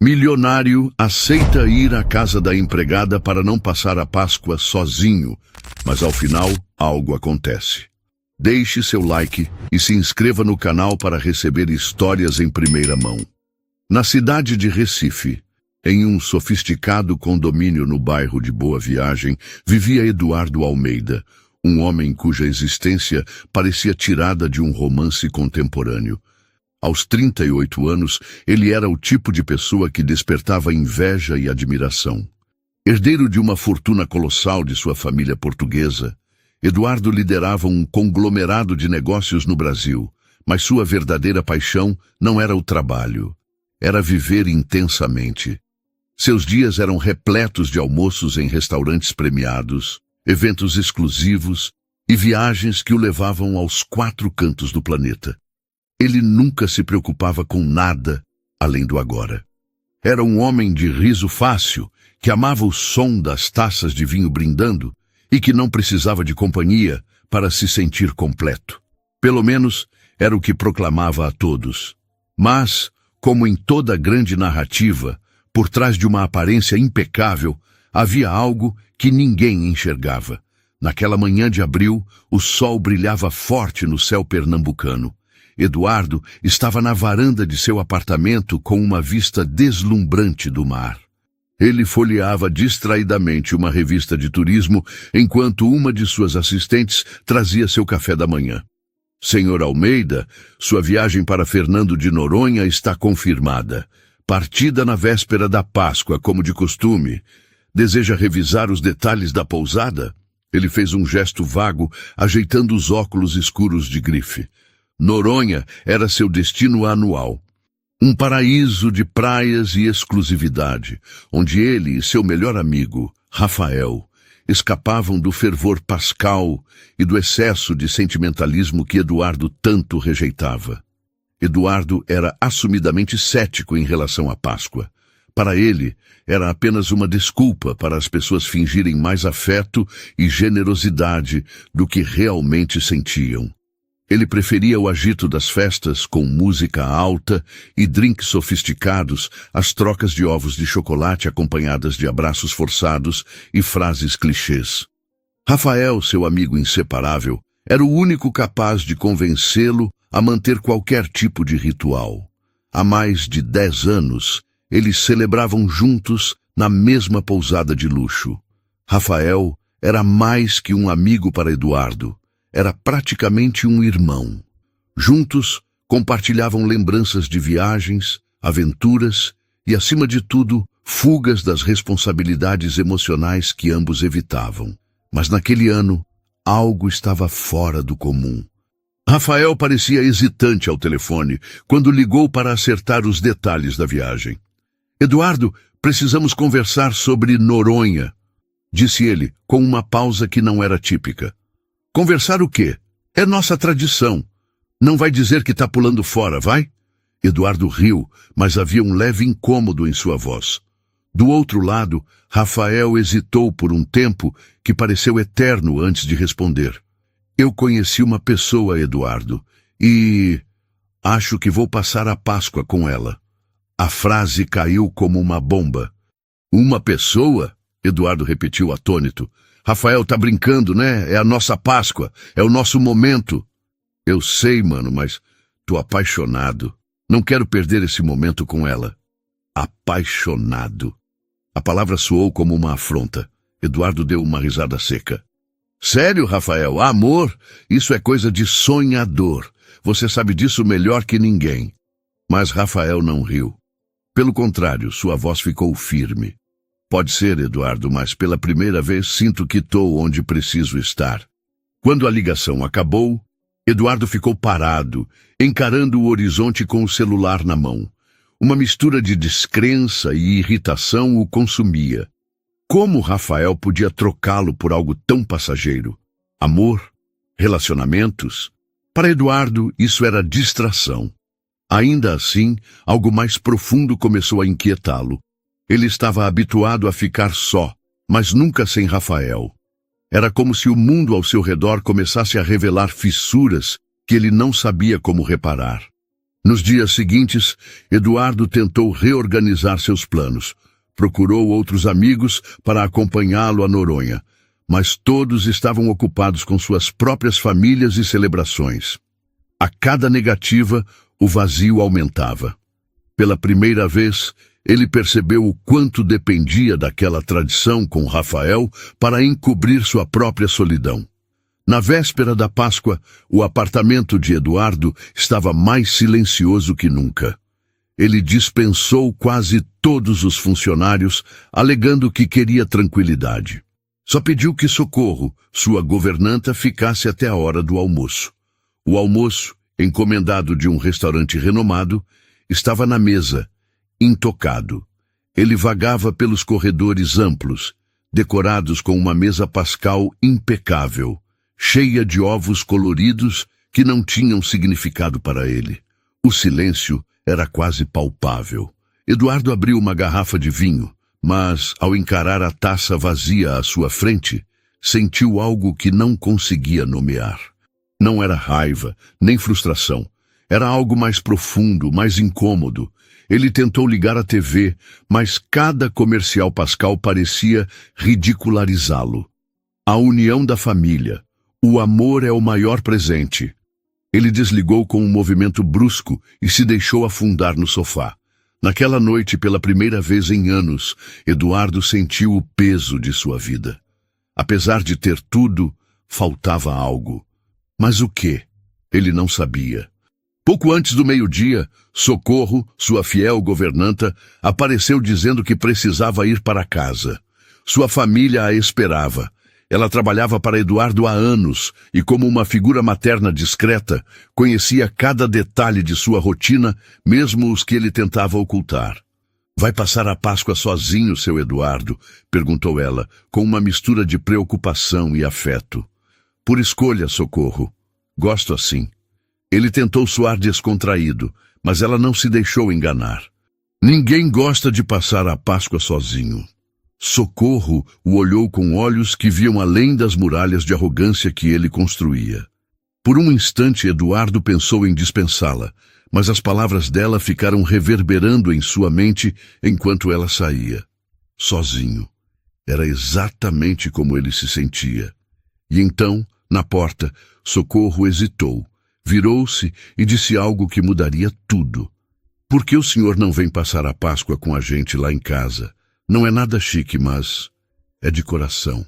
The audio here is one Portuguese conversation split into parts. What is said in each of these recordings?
Milionário aceita ir à casa da empregada para não passar a Páscoa sozinho, mas ao final algo acontece. Deixe seu like e se inscreva no canal para receber histórias em primeira mão. Na cidade de Recife, em um sofisticado condomínio no bairro de Boa Viagem, vivia Eduardo Almeida, um homem cuja existência parecia tirada de um romance contemporâneo. Aos 38 anos, ele era o tipo de pessoa que despertava inveja e admiração. Herdeiro de uma fortuna colossal de sua família portuguesa, Eduardo liderava um conglomerado de negócios no Brasil, mas sua verdadeira paixão não era o trabalho, era viver intensamente. Seus dias eram repletos de almoços em restaurantes premiados, eventos exclusivos e viagens que o levavam aos 4 cantos do planeta. Ele nunca se preocupava com nada além do agora. Era um homem de riso fácil, que amava o som das taças de vinho brindando e que não precisava de companhia para se sentir completo. Pelo menos era o que proclamava a todos. Mas, como em toda grande narrativa, por trás de uma aparência impecável, havia algo que ninguém enxergava. Naquela manhã de abril, o sol brilhava forte no céu pernambucano. Eduardo estava na varanda de seu apartamento com uma vista deslumbrante do mar. Ele folheava distraidamente uma revista de turismo enquanto uma de suas assistentes trazia seu café da manhã. Senhor Almeida, sua viagem para Fernando de Noronha está confirmada. Partida na véspera da Páscoa, como de costume. Deseja revisar os detalhes da pousada? Ele fez um gesto vago, ajeitando os óculos escuros de grife. Noronha era seu destino anual. Um paraíso de praias e exclusividade, onde ele e seu melhor amigo, Rafael, escapavam do fervor pascal e do excesso de sentimentalismo que Eduardo tanto rejeitava. Eduardo era assumidamente cético em relação à Páscoa. Para ele, era apenas uma desculpa para as pessoas fingirem mais afeto e generosidade do que realmente sentiam. Ele preferia o agito das festas com música alta e drinks sofisticados, às trocas de ovos de chocolate acompanhadas de abraços forçados e frases clichês. Rafael, seu amigo inseparável, era o único capaz de convencê-lo a manter qualquer tipo de ritual. Há mais de 10 anos, eles celebravam juntos na mesma pousada de luxo. Rafael era mais que um amigo para Eduardo. Era praticamente um irmão. Juntos, compartilhavam lembranças de viagens, aventuras e, acima de tudo, fugas das responsabilidades emocionais que ambos evitavam. Mas naquele ano, algo estava fora do comum. Rafael parecia hesitante ao telefone quando ligou para acertar os detalhes da viagem. Eduardo, precisamos conversar sobre Noronha, disse ele, com uma pausa que não era típica. Conversar o quê? É nossa tradição. Não vai dizer que está pulando fora, vai? Eduardo riu, mas havia um leve incômodo em sua voz. Do outro lado, Rafael hesitou por um tempo que pareceu eterno antes de responder. Eu conheci uma pessoa, Eduardo, e acho que vou passar a Páscoa com ela. A frase caiu como uma bomba. Uma pessoa? Eduardo repetiu atônito. Rafael, tá brincando, né? É a nossa Páscoa, é o nosso momento. Eu sei, mano, mas tô apaixonado. Não quero perder esse momento com ela. Apaixonado. A palavra soou como uma afronta. Eduardo deu uma risada seca. Sério, Rafael? Amor? Isso é coisa de sonhador. Você sabe disso melhor que ninguém. Mas Rafael não riu. Pelo contrário, sua voz ficou firme. Pode ser, Eduardo, mas pela primeira vez sinto que estou onde preciso estar. Quando a ligação acabou, Eduardo ficou parado, encarando o horizonte com o celular na mão. Uma mistura de descrença e irritação o consumia. Como Rafael podia trocá-lo por algo tão passageiro? Amor? Relacionamentos? Para Eduardo, isso era distração. Ainda assim, algo mais profundo começou a inquietá-lo. Ele estava habituado a ficar só, mas nunca sem Rafael. Era como se o mundo ao seu redor começasse a revelar fissuras que ele não sabia como reparar. Nos dias seguintes, Eduardo tentou reorganizar seus planos. Procurou outros amigos para acompanhá-lo a Noronha, mas todos estavam ocupados com suas próprias famílias e celebrações. A cada negativa, o vazio aumentava. Pela primeira vez, ele percebeu o quanto dependia daquela tradição com Rafael para encobrir sua própria solidão. Na véspera da Páscoa, o apartamento de Eduardo estava mais silencioso que nunca. Ele dispensou quase todos os funcionários, alegando que queria tranquilidade. Só pediu que Socorro, sua governanta, ficasse até a hora do almoço. O almoço, encomendado de um restaurante renomado, estava na mesa, intocado. Ele vagava pelos corredores amplos, decorados com uma mesa pascal impecável, cheia de ovos coloridos que não tinham significado para ele. O silêncio era quase palpável. Eduardo abriu uma garrafa de vinho, mas, ao encarar a taça vazia à sua frente, sentiu algo que não conseguia nomear. Não era raiva, nem frustração. Era algo mais profundo, mais incômodo. Ele tentou ligar a TV, mas cada comercial pascal parecia ridicularizá-lo. A união da família. O amor é o maior presente. Ele desligou com um movimento brusco e se deixou afundar no sofá. Naquela noite, pela primeira vez em anos, Eduardo sentiu o peso de sua vida. Apesar de ter tudo, faltava algo. Mas o quê? Ele não sabia. Pouco antes do meio-dia, Socorro, sua fiel governanta, apareceu dizendo que precisava ir para casa. Sua família a esperava. Ela trabalhava para Eduardo há anos e, como uma figura materna discreta, conhecia cada detalhe de sua rotina, mesmo os que ele tentava ocultar. "Vai passar a Páscoa sozinho, seu Eduardo?" perguntou ela, com uma mistura de preocupação e afeto. "Por escolha, Socorro. Gosto assim." Ele tentou soar descontraído, mas ela não se deixou enganar. "Ninguém gosta de passar a Páscoa sozinho." Socorro o olhou com olhos que viam além das muralhas de arrogância que ele construía. Por um instante, Eduardo pensou em dispensá-la, mas as palavras dela ficaram reverberando em sua mente enquanto ela saía. Sozinho. Era exatamente como ele se sentia. E então, na porta, Socorro hesitou, virou-se e disse algo que mudaria tudo. "Por que o senhor não vem passar a Páscoa com a gente lá em casa? Não é nada chique, mas é de coração."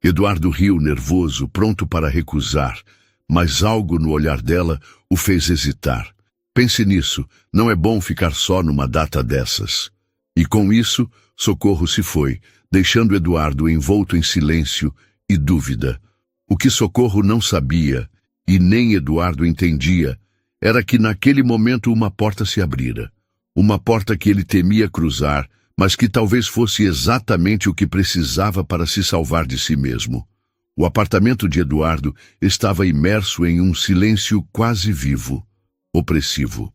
Eduardo riu nervoso, pronto para recusar, mas algo no olhar dela o fez hesitar. "Pense nisso, não é bom ficar só numa data dessas." E com isso, Socorro se foi, deixando Eduardo envolto em silêncio e dúvida. O que Socorro não sabia, e nem Eduardo entendia, era que naquele momento uma porta se abrira. Uma porta que ele temia cruzar, mas que talvez fosse exatamente o que precisava para se salvar de si mesmo. O apartamento de Eduardo estava imerso em um silêncio quase vivo, opressivo.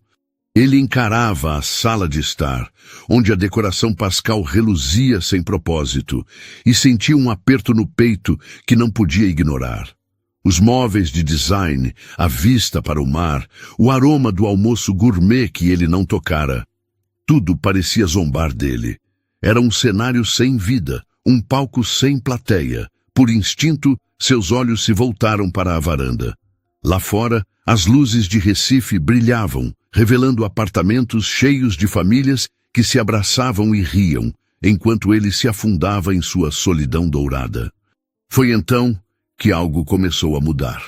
Ele encarava a sala de estar, onde a decoração pascal reluzia sem propósito, e sentia um aperto no peito que não podia ignorar. Os móveis de design, a vista para o mar, o aroma do almoço gourmet que ele não tocara. Tudo parecia zombar dele. Era um cenário sem vida, um palco sem plateia. Por instinto, seus olhos se voltaram para a varanda. Lá fora, as luzes de Recife brilhavam, revelando apartamentos cheios de famílias que se abraçavam e riam, enquanto ele se afundava em sua solidão dourada. Foi então que algo começou a mudar.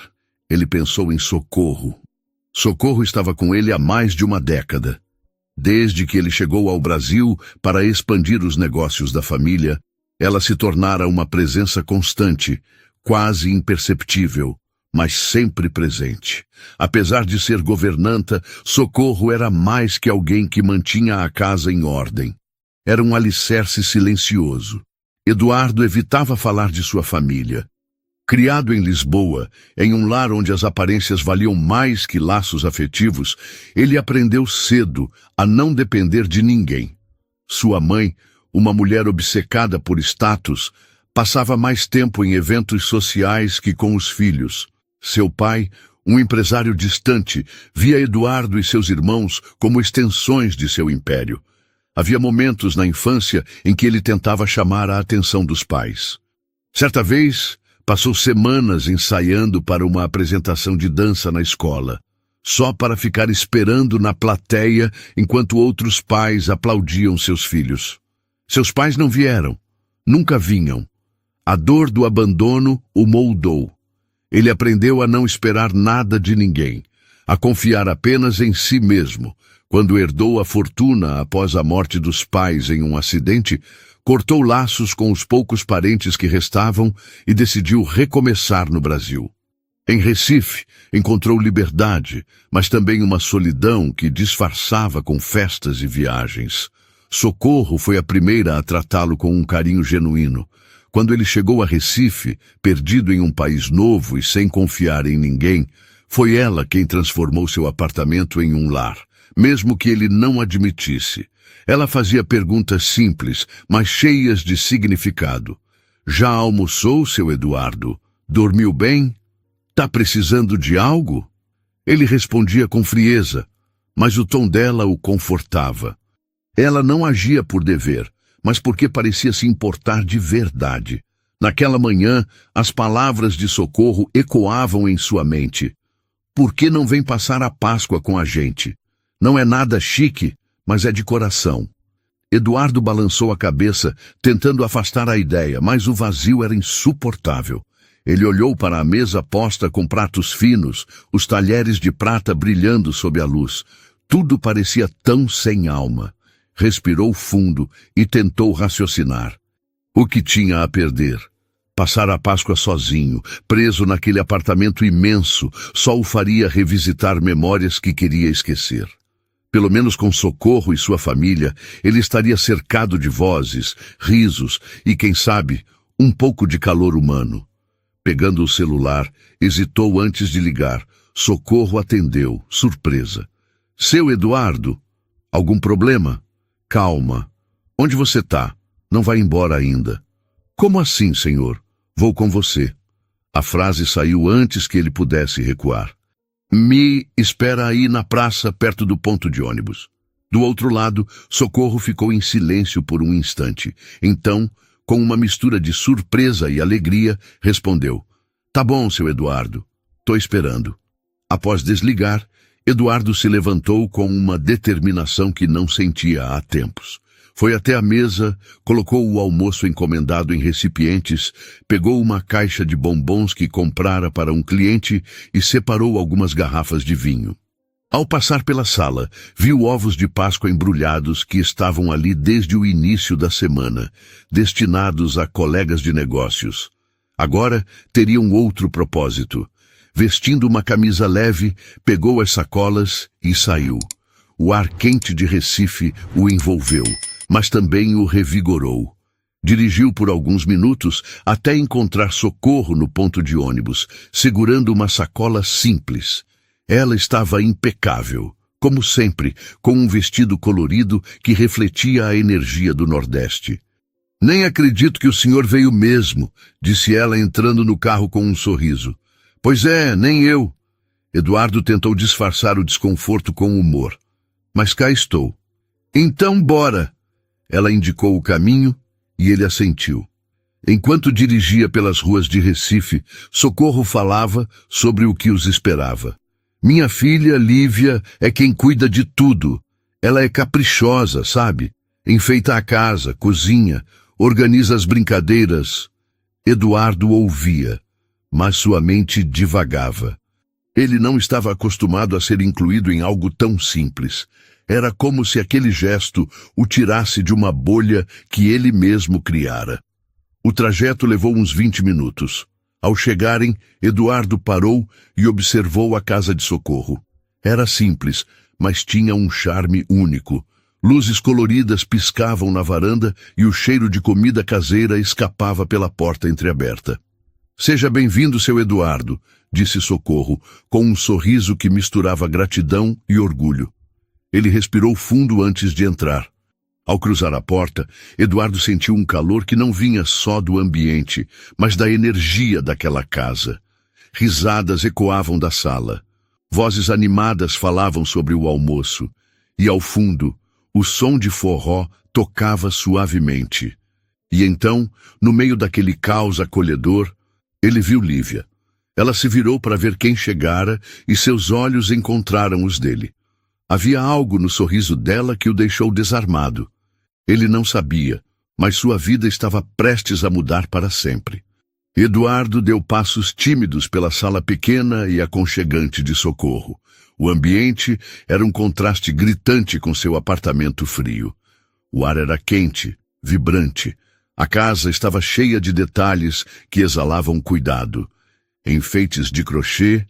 Ele pensou em Socorro. Socorro estava com ele há mais de uma década. Desde que ele chegou ao Brasil para expandir os negócios da família, ela se tornara uma presença constante, quase imperceptível, mas sempre presente. Apesar de ser governanta, Socorro era mais que alguém que mantinha a casa em ordem. Era um alicerce silencioso. Eduardo evitava falar de sua família. Criado em Lisboa, em um lar onde as aparências valiam mais que laços afetivos, ele aprendeu cedo a não depender de ninguém. Sua mãe, uma mulher obcecada por status, passava mais tempo em eventos sociais que com os filhos. Seu pai, Um empresário distante via Eduardo e seus irmãos como extensões de seu império. Havia momentos na infância em que ele tentava chamar a atenção dos pais. Certa vez, passou semanas ensaiando para uma apresentação de dança na escola, só para ficar esperando na plateia enquanto outros pais aplaudiam seus filhos. Seus pais não vieram, nunca vinham. A dor do abandono o moldou. Ele aprendeu a não esperar nada de ninguém, a confiar apenas em si mesmo. Quando herdou a fortuna após a morte dos pais em um acidente, cortou laços com os poucos parentes que restavam e decidiu recomeçar no Brasil. Em Recife, encontrou liberdade, mas também uma solidão que disfarçava com festas e viagens. Socorro foi a primeira a tratá-lo com um carinho genuíno. Quando ele chegou a Recife, perdido em um país novo e sem confiar em ninguém, foi ela quem transformou seu apartamento em um lar, mesmo que ele não admitisse. Ela fazia perguntas simples, mas cheias de significado. Já almoçou, seu Eduardo? Dormiu bem? Tá precisando de algo? Ele respondia com frieza, mas o tom dela o confortava. Ela não agia por dever, mas porque parecia se importar de verdade. Naquela manhã, as palavras de Socorro ecoavam em sua mente. Por que não vem passar a Páscoa com a gente? Não é nada chique, mas é de coração. Eduardo balançou a cabeça, tentando afastar a ideia, mas o vazio era insuportável. Ele olhou para a mesa posta com pratos finos, os talheres de prata brilhando sob a luz. Tudo parecia tão sem alma. Respirou fundo e tentou raciocinar. O que tinha a perder? Passar a Páscoa sozinho, preso naquele apartamento imenso, só o faria revisitar memórias que queria esquecer. Pelo menos com Socorro e sua família, ele estaria cercado de vozes, risos e, quem sabe, um pouco de calor humano. Pegando o celular, hesitou antes de ligar. Socorro atendeu, surpresa. Seu Eduardo? Algum problema? Calma. Onde você tá? Não vai embora ainda. Como assim, senhor? Vou com você. A frase saiu antes que ele pudesse recuar. Me espera aí na praça, perto do ponto de ônibus. Do outro lado, Socorro ficou em silêncio por um instante. Então, com uma mistura de surpresa e alegria, respondeu. Tá bom, seu Eduardo. Tô esperando. Após desligar, Eduardo se levantou com uma determinação que não sentia há tempos. Foi até a mesa, colocou o almoço encomendado em recipientes, pegou uma caixa de bombons que comprara para um cliente e separou algumas garrafas de vinho. Ao passar pela sala, viu ovos de Páscoa embrulhados que estavam ali desde o início da semana, destinados a colegas de negócios. Agora teriam outro propósito. Vestindo uma camisa leve, pegou as sacolas e saiu. O ar quente de Recife o envolveu, mas também o revigorou. Dirigiu por alguns minutos até encontrar Socorro no ponto de ônibus, segurando uma sacola simples. Ela estava impecável, como sempre, com um vestido colorido que refletia a energia do Nordeste. Nem acredito que o senhor veio mesmo, disse ela entrando no carro com um sorriso. Pois é, nem eu. Eduardo tentou disfarçar o desconforto com humor. Mas cá estou. Então bora. Ela indicou o caminho e ele assentiu. Enquanto dirigia pelas ruas de Recife, Socorro falava sobre o que os esperava. Minha filha, Lívia, é quem cuida de tudo. Ela é caprichosa, sabe? Enfeita a casa, cozinha, organiza as brincadeiras. Eduardo ouvia, mas sua mente divagava. Ele não estava acostumado a ser incluído em algo tão simples. Era como se aquele gesto o tirasse de uma bolha que ele mesmo criara. O trajeto levou uns 20 minutos. Ao chegarem, Eduardo parou e observou a casa de Socorro. Era simples, mas tinha um charme único. Luzes coloridas piscavam na varanda e o cheiro de comida caseira escapava pela porta entreaberta. Seja bem-vindo, seu Eduardo, disse Socorro, com um sorriso que misturava gratidão e orgulho. Ele respirou fundo antes de entrar. Ao cruzar a porta, Eduardo sentiu um calor que não vinha só do ambiente, mas da energia daquela casa. risadas ecoavam da sala. Vozes animadas falavam sobre o almoço, e ao fundo, o som de forró tocava suavemente. E então, no meio daquele caos acolhedor, ele viu Lívia. Ela se virou para ver quem chegara e seus olhos encontraram os dele. Havia algo no sorriso dela que o deixou desarmado. Ele não sabia, mas sua vida estava prestes a mudar para sempre. Eduardo deu passos tímidos pela sala pequena e aconchegante de Socorro. O ambiente era um contraste gritante com seu apartamento frio. O ar era quente, vibrante. A casa estava cheia de detalhes que exalavam cuidado. Enfeites de crochê,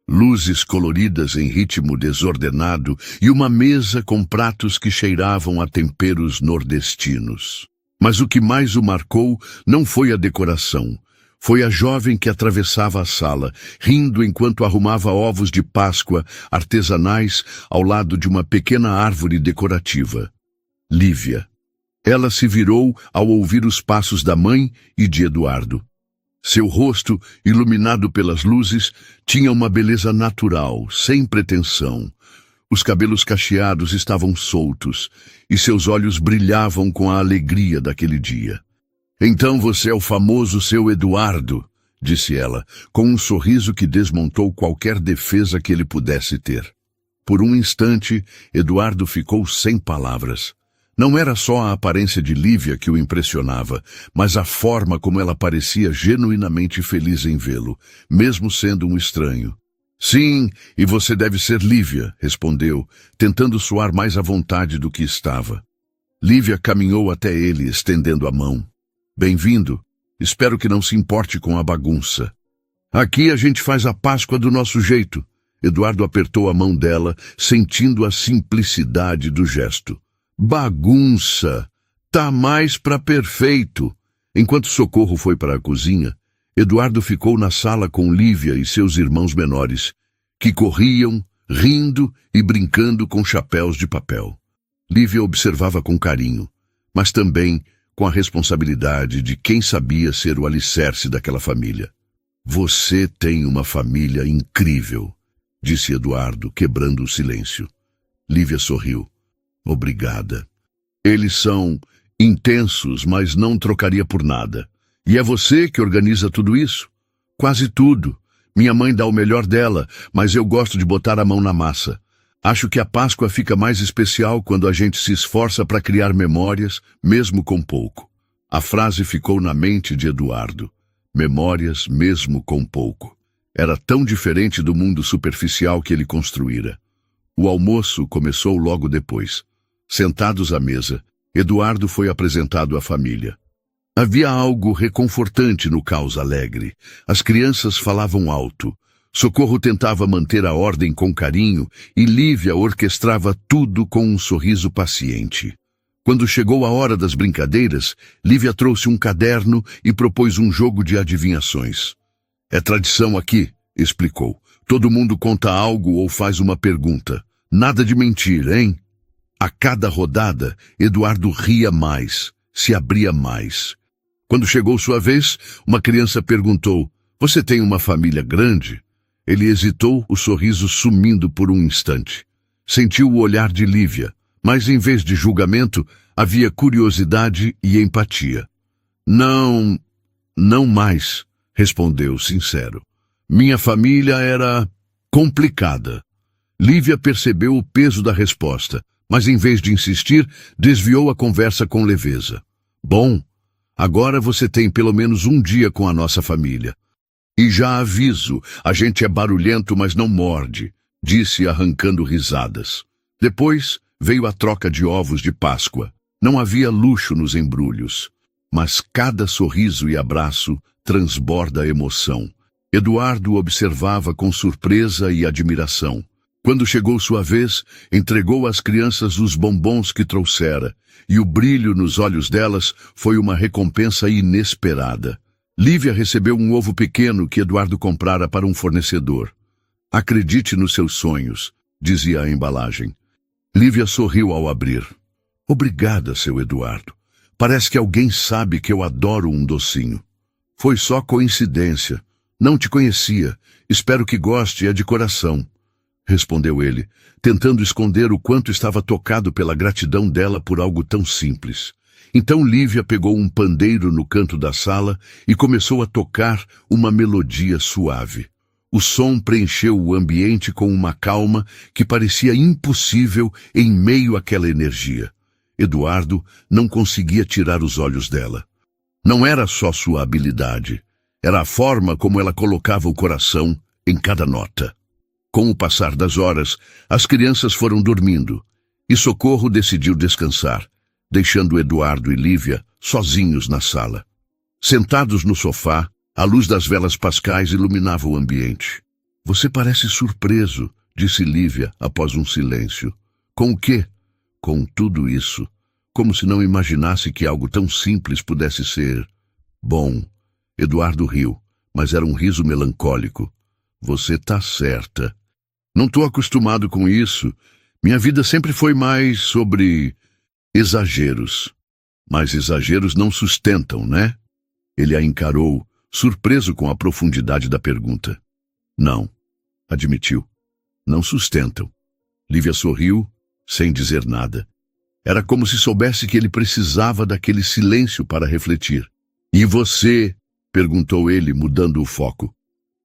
luzes coloridas em ritmo desordenado e uma mesa com pratos que cheiravam a temperos nordestinos. Mas o que mais o marcou não foi a decoração. Foi a jovem que atravessava a sala, rindo enquanto arrumava ovos de Páscoa artesanais ao lado de uma pequena árvore decorativa. Lívia. Ela se virou ao ouvir os passos da mãe e de Eduardo. Seu rosto, iluminado pelas luzes, tinha uma beleza natural, sem pretensão. Os cabelos cacheados estavam soltos, e seus olhos brilhavam com a alegria daquele dia. "Então você é o famoso seu Eduardo", disse ela, com um sorriso que desmontou qualquer defesa que ele pudesse ter. Por um instante, Eduardo ficou sem palavras. Não era só a aparência de Lívia que o impressionava, mas a forma como ela parecia genuinamente feliz em vê-lo, mesmo sendo um estranho. "Sim, e você deve ser Lívia", respondeu, tentando soar mais à vontade do que estava. Lívia caminhou até ele, estendendo a mão. "Bem-vindo. Espero que não se importe com a bagunça. Aqui a gente faz a Páscoa do nosso jeito." Eduardo apertou a mão dela, sentindo a simplicidade do gesto. "Bagunça! Tá mais pra perfeito!" Enquanto Socorro foi para a cozinha, Eduardo ficou na sala com Lívia e seus irmãos menores, que corriam, rindo e brincando com chapéus de papel. Lívia observava com carinho, mas também com a responsabilidade de quem sabia ser o alicerce daquela família. "Você tem uma família incrível", disse Eduardo, quebrando o silêncio. Lívia sorriu. "Obrigada. Eles são intensos, mas não trocaria por nada. E é você que organiza tudo isso?" "Quase tudo. Minha mãe dá o melhor dela, mas eu gosto de botar a mão na massa. Acho que a Páscoa fica mais especial quando a gente se esforça para criar memórias, mesmo com pouco." A frase ficou na mente de Eduardo. Memórias, mesmo com pouco. Era tão diferente do mundo superficial que ele construíra. O almoço começou logo depois. Sentados à mesa, Eduardo foi apresentado à família. Havia algo reconfortante no caos alegre. As crianças falavam alto. Socorro tentava manter a ordem com carinho e Lívia orquestrava tudo com um sorriso paciente. Quando chegou a hora das brincadeiras, Lívia trouxe um caderno e propôs um jogo de adivinhações. "É tradição aqui", explicou. "Todo mundo conta algo ou faz uma pergunta. Nada de mentir, hein?" A cada rodada, Eduardo ria mais, se abria mais. Quando chegou sua vez, uma criança perguntou: "Você tem uma família grande?" Ele hesitou, o sorriso sumindo por um instante. Sentiu o olhar de Lívia, mas em vez de julgamento, havia curiosidade e empatia. Não mais", respondeu sincero. "Minha família era complicada." Lívia percebeu o peso da resposta, mas em vez de insistir, desviou a conversa com leveza. "Bom, agora você tem pelo menos um dia com a nossa família. E já aviso, a gente é barulhento, mas não morde", disse arrancando risadas. Depois veio a troca de ovos de Páscoa. Não havia luxo nos embrulhos, mas cada sorriso e abraço transborda emoção. Eduardo observava com surpresa e admiração. Quando chegou sua vez, entregou às crianças os bombons que trouxera, e o brilho nos olhos delas foi uma recompensa inesperada. Lívia recebeu um ovo pequeno que Eduardo comprara para um fornecedor. "Acredite nos seus sonhos", dizia a embalagem. Lívia sorriu ao abrir. "Obrigada, seu Eduardo. Parece que alguém sabe que eu adoro um docinho." "Foi só coincidência. Não te conhecia. Espero que goste, é de coração, respondeu ele, tentando esconder o quanto estava tocado pela gratidão dela por algo tão simples. Então Lívia pegou um pandeiro no canto da sala e começou a tocar uma melodia suave. O som preencheu o ambiente com uma calma que parecia impossível em meio àquela energia. Eduardo não conseguia tirar os olhos dela. Não era só sua habilidade, era a forma como ela colocava o coração em cada nota. Com o passar das horas, as crianças foram dormindo e Socorro decidiu descansar, deixando Eduardo e Lívia sozinhos na sala. Sentados no sofá, a luz das velas pascais iluminava o ambiente. Você parece surpreso, disse Lívia após um silêncio. Com o quê? Com tudo isso. Como se não imaginasse que algo tão simples pudesse ser bom. Eduardo riu, mas era um riso melancólico. Você tá certa. Não estou acostumado com isso. Minha vida sempre foi mais sobre exageros. Mas exageros não sustentam, né? Ele a encarou, surpreso com a profundidade da pergunta. Não, admitiu. Não sustentam. Lívia sorriu, sem dizer nada. Era como se soubesse que ele precisava daquele silêncio para refletir. E você? Perguntou ele, mudando o foco.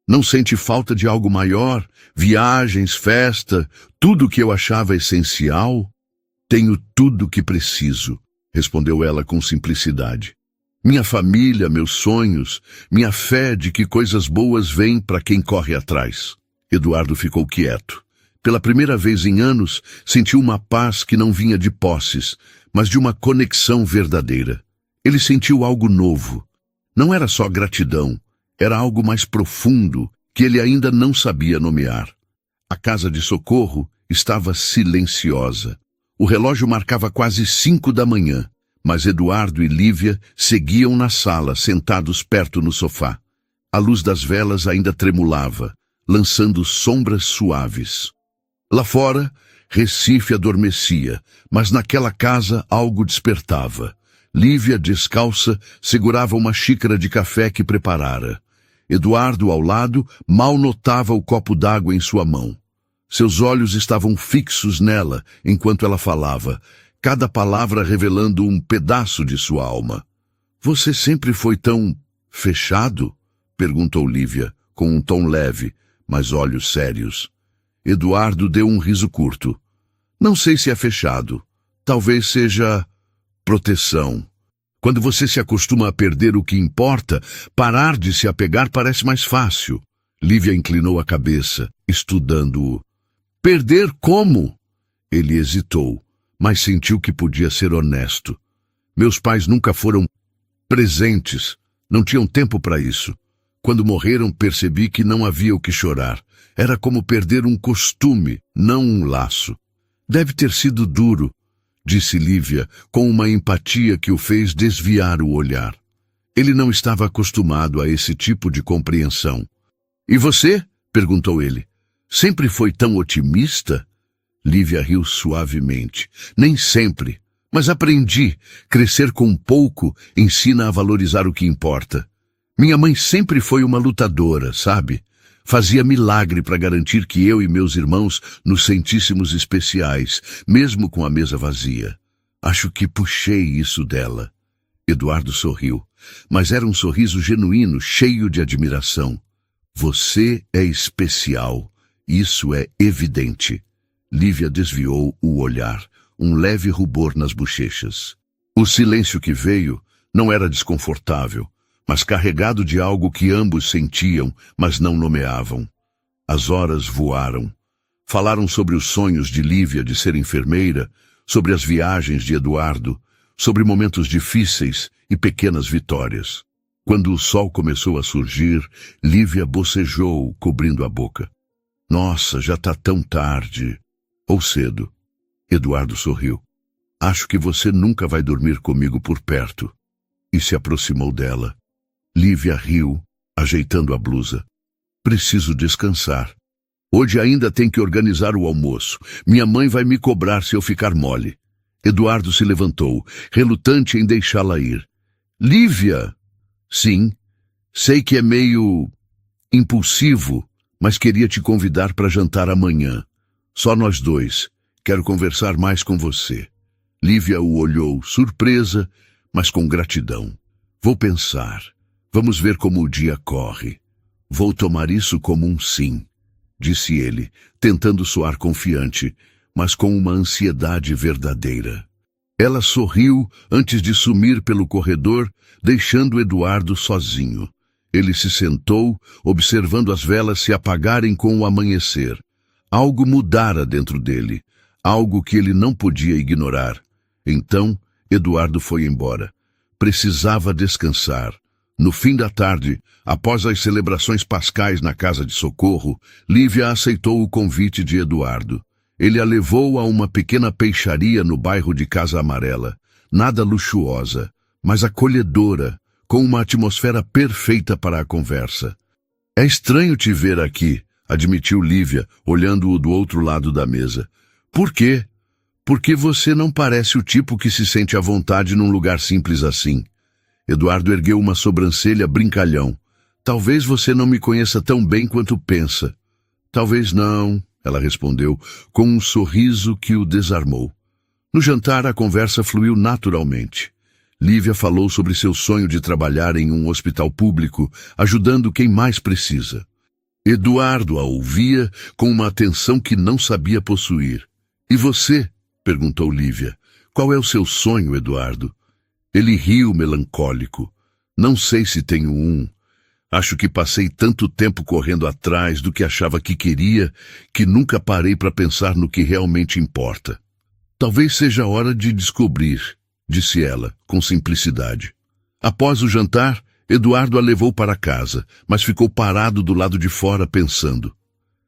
Não sente falta de algo maior? Viagens, festa, tudo o que eu achava essencial? Tenho tudo o que preciso, respondeu ela com simplicidade. Minha família, meus sonhos, minha fé de que coisas boas vêm para quem corre atrás. Eduardo ficou quieto. Pela primeira vez em anos, sentiu uma paz que não vinha de posses, mas de uma conexão verdadeira. Ele sentiu algo novo. Não era só gratidão, era algo mais profundo que ele ainda não sabia nomear. A casa de Socorro estava silenciosa. O relógio marcava quase 5 da manhã, mas Eduardo e Lívia seguiam na sala, sentados perto no sofá. A luz das velas ainda tremulava, lançando sombras suaves. Lá fora, Recife adormecia, mas naquela casa algo despertava. Lívia, descalça, segurava uma xícara de café que preparara. Eduardo, ao lado, mal notava o copo d'água em sua mão. Seus olhos estavam fixos nela enquanto ela falava, cada palavra revelando um pedaço de sua alma. Você sempre foi tão fechado? Perguntou Lívia, com um tom leve, mas olhos sérios. Eduardo deu um riso curto. Não sei se é fechado. Talvez seja proteção. Quando você se acostuma a perder o que importa, parar de se apegar parece mais fácil. Lívia inclinou a cabeça, estudando-o. Perder como? Ele hesitou, mas sentiu que podia ser honesto. Meus pais nunca foram presentes, não tinham tempo para isso. Quando morreram, percebi que não havia o que chorar. Era como perder um costume, não um laço. Deve ter sido duro, disse Lívia, com uma empatia que o fez desviar o olhar. Ele não estava acostumado a esse tipo de compreensão. E você? Perguntou ele. Sempre foi tão otimista? Lívia riu suavemente. Nem sempre, mas aprendi. Crescer com pouco ensina a valorizar o que importa. Minha mãe sempre foi uma lutadora, sabe? Fazia milagre para garantir que eu e meus irmãos nos sentíssemos especiais, mesmo com a mesa vazia. Acho que puxei isso dela. Eduardo sorriu, mas era um sorriso genuíno, cheio de admiração. Você é especial, isso é evidente. Lívia desviou o olhar, um leve rubor nas bochechas. O silêncio que veio não era desconfortável, mas carregado de algo que ambos sentiam, mas não nomeavam. As horas voaram. Falaram sobre os sonhos de Lívia de ser enfermeira, sobre as viagens de Eduardo, sobre momentos difíceis e pequenas vitórias. Quando o sol começou a surgir, Lívia bocejou, cobrindo a boca. Nossa, já tá tão tarde. Ou cedo. Eduardo sorriu. Acho que você nunca vai dormir comigo por perto. E se aproximou dela. Lívia riu, ajeitando a blusa. Preciso descansar. Hoje ainda tem que organizar o almoço. Minha mãe vai me cobrar se eu ficar mole. Eduardo se levantou, relutante em deixá-la ir. Lívia! Sim, sei que é meio impulsivo, mas queria te convidar para jantar amanhã. Só nós dois. Quero conversar mais com você. Lívia o olhou, surpresa, mas com gratidão. Vou pensar. Vamos ver como o dia corre. Vou tomar isso como um sim, disse ele, tentando soar confiante, mas com uma ansiedade verdadeira. Ela sorriu antes de sumir pelo corredor, deixando Eduardo sozinho. Ele se sentou, observando as velas se apagarem com o amanhecer. Algo mudara dentro dele, algo que ele não podia ignorar. Então, Eduardo foi embora. Precisava descansar. No fim da tarde, após as celebrações pascais na casa de Socorro, Lívia aceitou o convite de Eduardo. Ele a levou a uma pequena peixaria no bairro de Casa Amarela, nada luxuosa, mas acolhedora, com uma atmosfera perfeita para a conversa. É estranho te ver aqui, admitiu Lívia, olhando-o do outro lado da mesa. Por quê? Porque você não parece o tipo que se sente à vontade num lugar simples assim. Eduardo ergueu uma sobrancelha brincalhão. Talvez você não me conheça tão bem quanto pensa. Talvez não, ela respondeu, com um sorriso que o desarmou. No jantar, a conversa fluiu naturalmente. Lívia falou sobre seu sonho de trabalhar em um hospital público, ajudando quem mais precisa. Eduardo a ouvia com uma atenção que não sabia possuir. E você? Perguntou Lívia. Qual é o seu sonho, Eduardo? Ele riu melancólico. Não sei se tenho um. Acho que passei tanto tempo correndo atrás do que achava que queria, que nunca parei para pensar no que realmente importa. Talvez seja a hora de descobrir, disse ela, com simplicidade. Após o jantar, Eduardo a levou para casa, mas ficou parado do lado de fora pensando.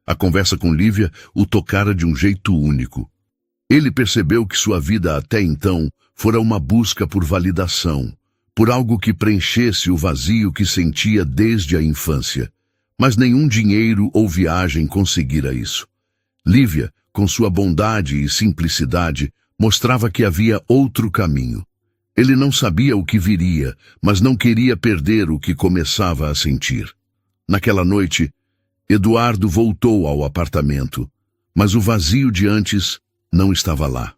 A conversa com Lívia o tocara de um jeito único. Ele percebeu que sua vida até então fora uma busca por validação, por algo que preenchesse o vazio que sentia desde a infância. Mas nenhum dinheiro ou viagem conseguira isso. Lívia, com sua bondade e simplicidade, mostrava que havia outro caminho. Ele não sabia o que viria, mas não queria perder o que começava a sentir. Naquela noite, Eduardo voltou ao apartamento, mas o vazio de antes não estava lá.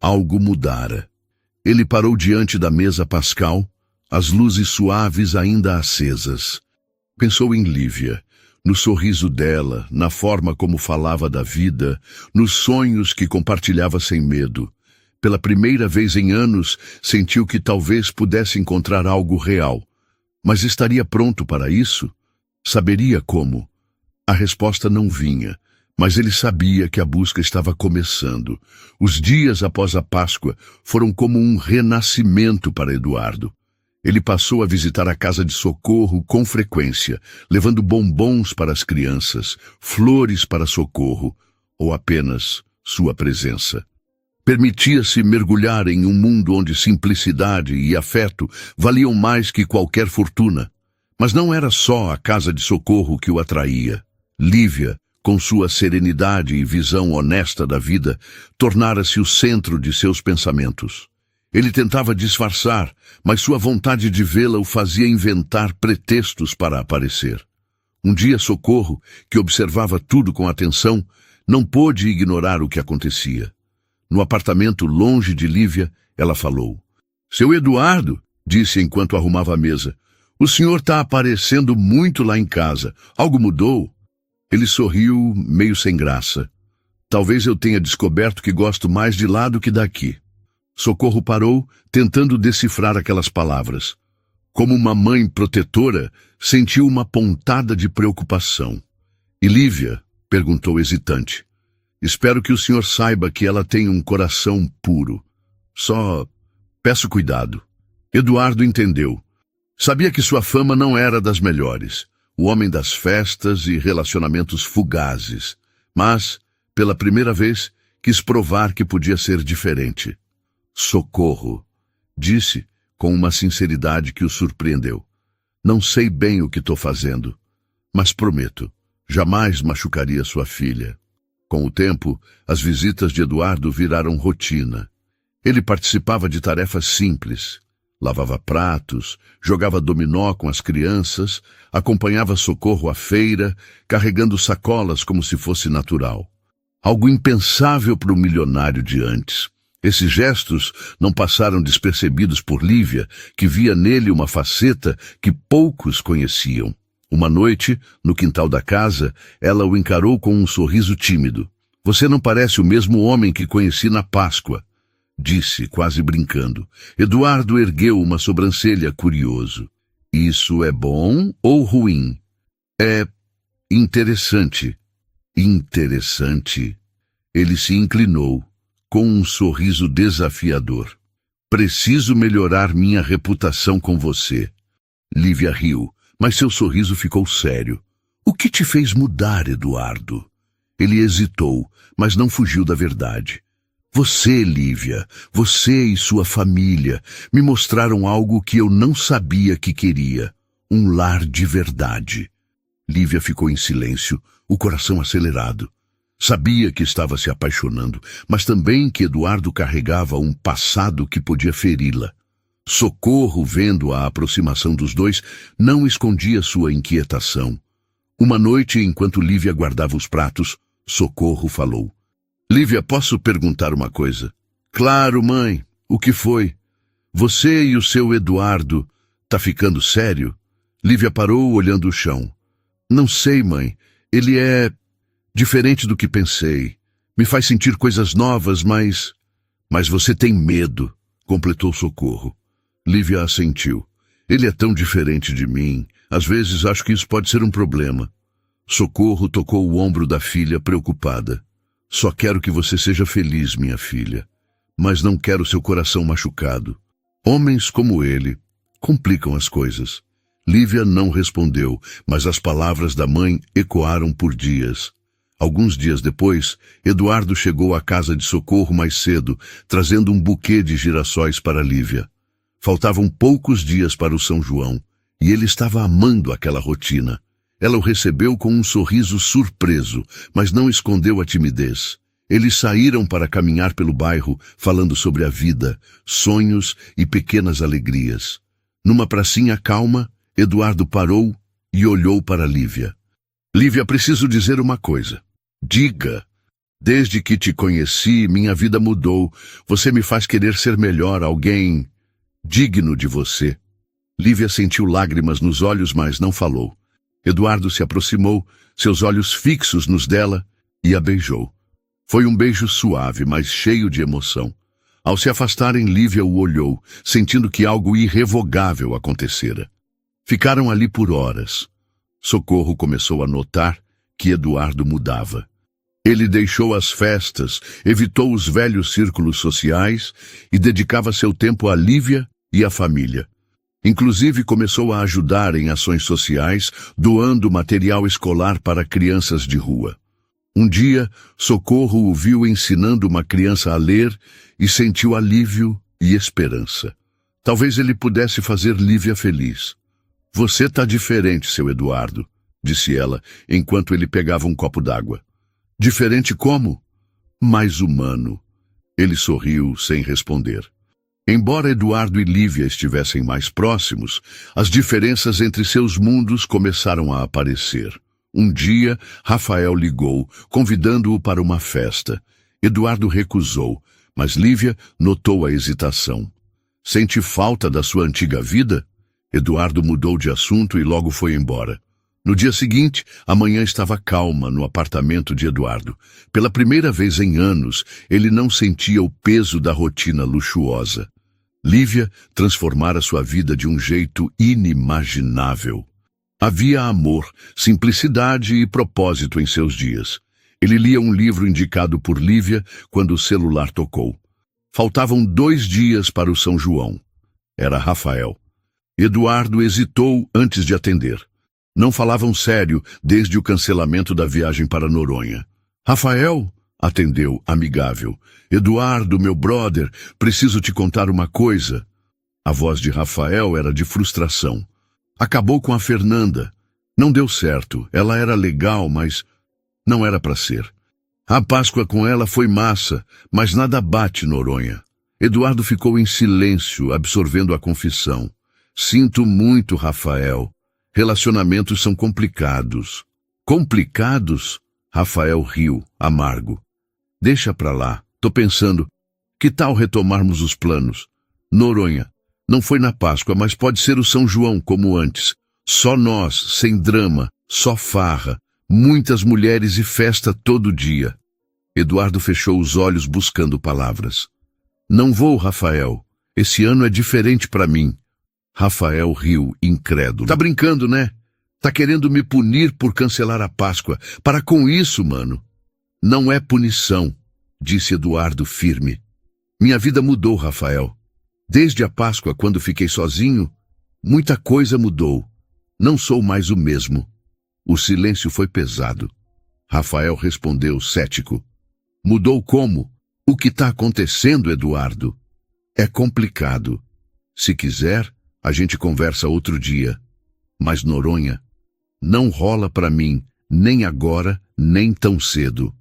Algo mudara. Ele parou diante da mesa pascal, as luzes suaves ainda acesas. Pensou em Lívia, no sorriso dela, na forma como falava da vida, nos sonhos que compartilhava sem medo. Pela primeira vez em anos, sentiu que talvez pudesse encontrar algo real. Mas estaria pronto para isso? Saberia como? A resposta não vinha, mas ele sabia que a busca estava começando. Os dias após a Páscoa foram como um renascimento para Eduardo. Ele passou a visitar a casa de Socorro com frequência, levando bombons para as crianças, flores para Socorro, ou apenas sua presença. Permitia-se mergulhar em um mundo onde simplicidade e afeto valiam mais que qualquer fortuna. Mas não era só a casa de Socorro que o atraía. Lívia, com sua serenidade e visão honesta da vida, tornara-se o centro de seus pensamentos. Ele tentava disfarçar, mas sua vontade de vê-la o fazia inventar pretextos para aparecer. Um dia Socorro, que observava tudo com atenção, não pôde ignorar o que acontecia. No apartamento longe de Lívia, ela falou. Seu Eduardo, disse enquanto arrumava a mesa, o senhor está aparecendo muito lá em casa. Algo mudou? Ele sorriu, meio sem graça. Talvez eu tenha descoberto que gosto mais de lá do que daqui. Socorro parou, tentando decifrar aquelas palavras. Como uma mãe protetora, sentiu uma pontada de preocupação. E Lívia? Perguntou hesitante. Espero que o senhor saiba que ela tem um coração puro. Só peço cuidado. Eduardo entendeu. Sabia que sua fama não era das melhores. O homem das festas e relacionamentos fugazes. Mas, pela primeira vez, quis provar que podia ser diferente. Socorro, disse com uma sinceridade que o surpreendeu. Não sei bem o que estou fazendo, mas prometo, jamais machucaria sua filha. Com o tempo, as visitas de Eduardo viraram rotina. Ele participava de tarefas simples. Lavava pratos, jogava dominó com as crianças, acompanhava Socorro à feira, carregando sacolas como se fosse natural. Algo impensável para o milionário de antes. Esses gestos não passaram despercebidos por Lívia, que via nele uma faceta que poucos conheciam. Uma noite, no quintal da casa, ela o encarou com um sorriso tímido. "Você não parece o mesmo homem que conheci na Páscoa", disse, quase brincando. Eduardo ergueu uma sobrancelha, curioso. "Isso é bom ou ruim?" "É interessante." "Interessante?" Ele se inclinou, com um sorriso desafiador. "Preciso melhorar minha reputação com você." Lívia riu, mas seu sorriso ficou sério. "O que te fez mudar, Eduardo?" Ele hesitou, mas não fugiu da verdade. "Você, Lívia, você e sua família me mostraram algo que eu não sabia que queria. Um lar de verdade." Lívia ficou em silêncio, o coração acelerado. Sabia que estava se apaixonando, mas também que Eduardo carregava um passado que podia feri-la. Socorro, vendo a aproximação dos dois, não escondia sua inquietação. Uma noite, enquanto Lívia guardava os pratos, Socorro falou. "Lívia, posso perguntar uma coisa?" "Claro, mãe. O que foi?" "Você e o seu Eduardo, tá ficando sério?" Lívia parou, olhando o chão. "Não sei, mãe. Ele é diferente do que pensei. Me faz sentir coisas novas, mas... Mas você tem medo", completou Socorro. Lívia assentiu. "Ele é tão diferente de mim. Às vezes acho que isso pode ser um problema." Socorro tocou o ombro da filha, preocupada. "Só quero que você seja feliz, minha filha. Mas não quero seu coração machucado. Homens como ele complicam as coisas." Lívia não respondeu, mas as palavras da mãe ecoaram por dias. Alguns dias depois, Eduardo chegou à casa de Socorro mais cedo, trazendo um buquê de girassóis para Lívia. Faltavam poucos dias para o São João, e ele estava amando aquela rotina. Ela o recebeu com um sorriso surpreso, mas não escondeu a timidez. Eles saíram para caminhar pelo bairro, falando sobre a vida, sonhos e pequenas alegrias. Numa pracinha calma, Eduardo parou e olhou para Lívia. "Lívia, preciso dizer uma coisa." "Diga." "Desde que te conheci, minha vida mudou. Você me faz querer ser melhor, alguém digno de você." Lívia sentiu lágrimas nos olhos, mas não falou. Eduardo se aproximou, seus olhos fixos nos dela, e a beijou. Foi um beijo suave, mas cheio de emoção. Ao se afastarem, Lívia o olhou, sentindo que algo irrevogável acontecera. Ficaram ali por horas. Socorro começou a notar que Eduardo mudava. Ele deixou as festas, evitou os velhos círculos sociais e dedicava seu tempo a Lívia e à família. Inclusive começou a ajudar em ações sociais, doando material escolar para crianças de rua. Um dia, Socorro o viu ensinando uma criança a ler e sentiu alívio e esperança. Talvez ele pudesse fazer Lívia feliz. "Você tá diferente, seu Eduardo", disse ela, enquanto ele pegava um copo d'água. "Diferente como?" "Mais humano." Ele sorriu sem responder. Embora Eduardo e Lívia estivessem mais próximos, as diferenças entre seus mundos começaram a aparecer. Um dia, Rafael ligou, convidando-o para uma festa. Eduardo recusou, mas Lívia notou a hesitação. "Sente falta da sua antiga vida?" Eduardo mudou de assunto e logo foi embora. No dia seguinte, a manhã estava calma no apartamento de Eduardo. Pela primeira vez em anos, ele não sentia o peso da rotina luxuosa. Lívia transformara sua vida de um jeito inimaginável. Havia amor, simplicidade e propósito em seus dias. Ele lia um livro indicado por Lívia quando o celular tocou. Faltavam 2 dias para o São João. Era Rafael. Eduardo hesitou antes de atender. Não falavam sério desde o cancelamento da viagem para Noronha. "Rafael?" atendeu, amigável. "Eduardo, meu brother, preciso te contar uma coisa." A voz de Rafael era de frustração. "Acabou com a Fernanda. Não deu certo. Ela era legal, mas não era para ser. A Páscoa com ela foi massa, mas nada bate Noronha." Eduardo ficou em silêncio, absorvendo a confissão. Sinto muito, Rafael. Relacionamentos são complicados. Complicados? Rafael riu, amargo. Deixa pra lá. Tô pensando, que tal retomarmos os planos? Noronha, não foi na Páscoa, mas pode ser o São João, como antes. Só nós, sem drama, só farra, muitas mulheres e festa todo dia. Eduardo fechou os olhos buscando palavras. Não vou, Rafael. Esse ano é diferente pra mim. Rafael riu, incrédulo. Tá brincando, né? Tá querendo me punir por cancelar a Páscoa. Para com isso, mano. Não é punição, disse Eduardo firme. Minha vida mudou, Rafael. Desde a Páscoa, quando fiquei sozinho, muita coisa mudou. Não sou mais o mesmo. O silêncio foi pesado. Rafael respondeu cético. Mudou como? O que está acontecendo, Eduardo? É complicado. Se quiser, a gente conversa outro dia. Mas Noronha, não rola para mim, nem agora, nem tão cedo.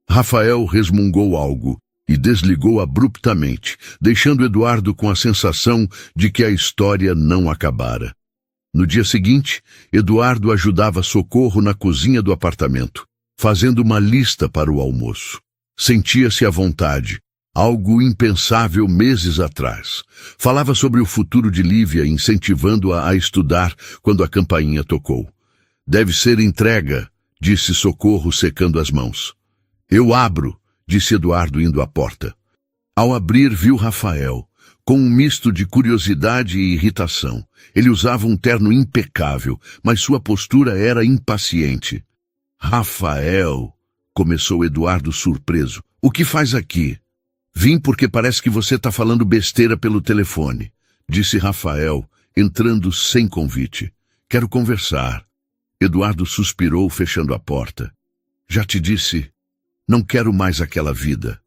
Rafael resmungou algo e desligou abruptamente, deixando Eduardo com a sensação de que a história não acabara. No dia seguinte, Eduardo ajudava Socorro na cozinha do apartamento, fazendo uma lista para o almoço. Sentia-se à vontade, algo impensável meses atrás. Falava sobre o futuro de Lívia, incentivando-a a estudar quando a campainha tocou. Deve ser entrega, disse Socorro, secando as mãos. Eu abro, disse Eduardo indo à porta. Ao abrir, viu Rafael, com um misto de curiosidade e irritação. Ele usava um terno impecável, mas sua postura era impaciente. Rafael, começou Eduardo surpreso. O que faz aqui? Vim porque parece que você está falando besteira pelo telefone, disse Rafael, entrando sem convite. Quero conversar. Eduardo suspirou, fechando a porta. Já te disse, não quero mais aquela vida.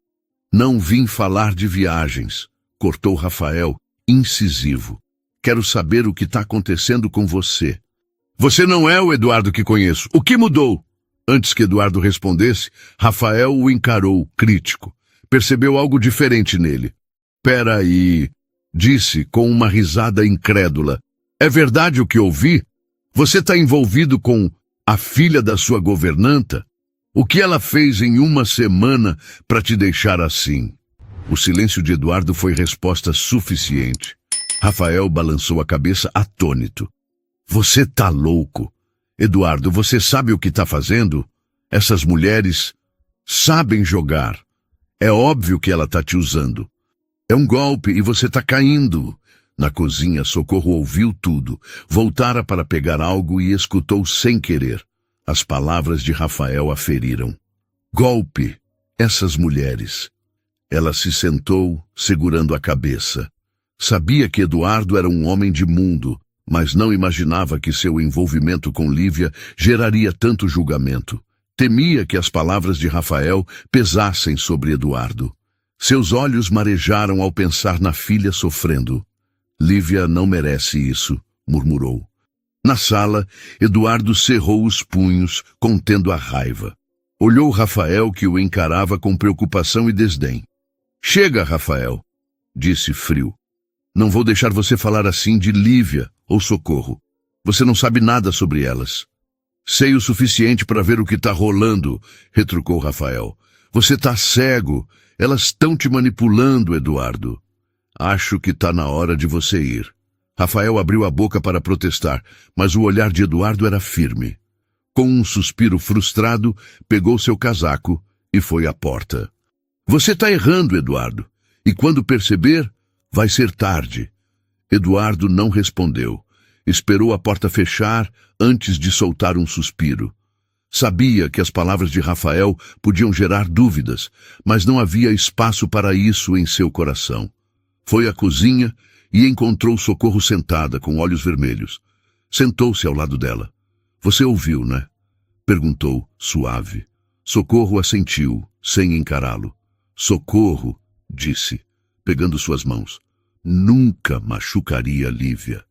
Não vim falar de viagens, cortou Rafael, incisivo. Quero saber o que está acontecendo com você. Você não é o Eduardo que conheço. O que mudou? Antes que Eduardo respondesse, Rafael o encarou, crítico. Percebeu algo diferente nele. Pera aí, disse com uma risada incrédula. É verdade o que ouvi? Você está envolvido com a filha da sua governanta? O que ela fez em uma semana para te deixar assim? O silêncio de Eduardo foi resposta suficiente. Rafael balançou a cabeça atônito. Você tá louco. Eduardo, você sabe o que está fazendo? Essas mulheres sabem jogar. É óbvio que ela está te usando. É um golpe e você está caindo. Na cozinha, Socorro ouviu tudo. Voltara para pegar algo e escutou sem querer. As palavras de Rafael a feriram. Golpe. Essas mulheres. Ela se sentou, segurando a cabeça. Sabia que Eduardo era um homem de mundo, mas não imaginava que seu envolvimento com Lívia geraria tanto julgamento. Temia que as palavras de Rafael pesassem sobre Eduardo. Seus olhos marejaram ao pensar na filha sofrendo. Lívia não merece isso, murmurou. Na sala, Eduardo cerrou os punhos, contendo a raiva. Olhou Rafael, que o encarava com preocupação e desdém. Chega, Rafael, disse frio. Não vou deixar você falar assim de Lívia ou Socorro. Você não sabe nada sobre elas. Sei o suficiente para ver o que está rolando, retrucou Rafael. Você está cego. Elas estão te manipulando, Eduardo. Acho que está na hora de você ir. Rafael abriu a boca para protestar, mas o olhar de Eduardo era firme. Com um suspiro frustrado, pegou seu casaco e foi à porta. Você está errando, Eduardo. E quando perceber, vai ser tarde. Eduardo não respondeu. Esperou a porta fechar antes de soltar um suspiro. Sabia que as palavras de Rafael podiam gerar dúvidas, mas não havia espaço para isso em seu coração. Foi à cozinha e encontrou Socorro sentada, com olhos vermelhos. Sentou-se ao lado dela. Você ouviu, né? Perguntou, suave. Socorro assentiu, sem encará-lo. Socorro, disse, pegando suas mãos. Nunca machucaria Lívia.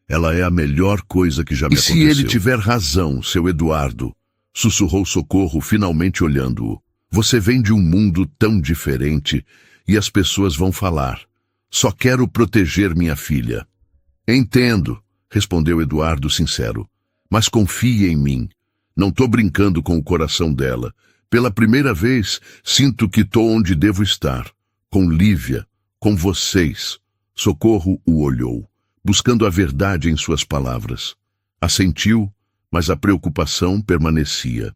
Ela é a melhor coisa que já me aconteceu. E se ele tiver razão, seu Eduardo? Sussurrou Socorro, finalmente olhando-o. Você vem de um mundo tão diferente e as pessoas vão falar. Só quero proteger minha filha. Entendo, respondeu Eduardo sincero. Mas confie em mim. Não tô brincando com o coração dela. Pela primeira vez, sinto que tô onde devo estar. Com Lívia, com vocês. Socorro o olhou, buscando a verdade em suas palavras. Assentiu, mas a preocupação permanecia.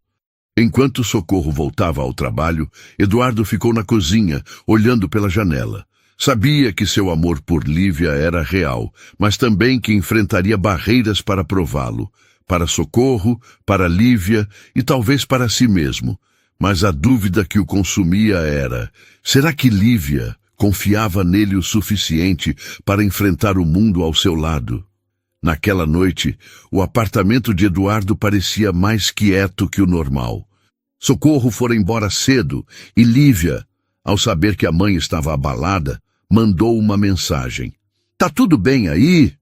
Enquanto Socorro voltava ao trabalho, Eduardo ficou na cozinha, olhando pela janela. Sabia que seu amor por Lívia era real, mas também que enfrentaria barreiras para prová-lo. Para Socorro, para Lívia e talvez para si mesmo. Mas a dúvida que o consumia era: será que Lívia confiava nele o suficiente para enfrentar o mundo ao seu lado? Naquela noite, o apartamento de Eduardo parecia mais quieto que o normal. Socorro fora embora cedo e Lívia, ao saber que a mãe estava abalada, mandou uma mensagem. Tá tudo bem aí?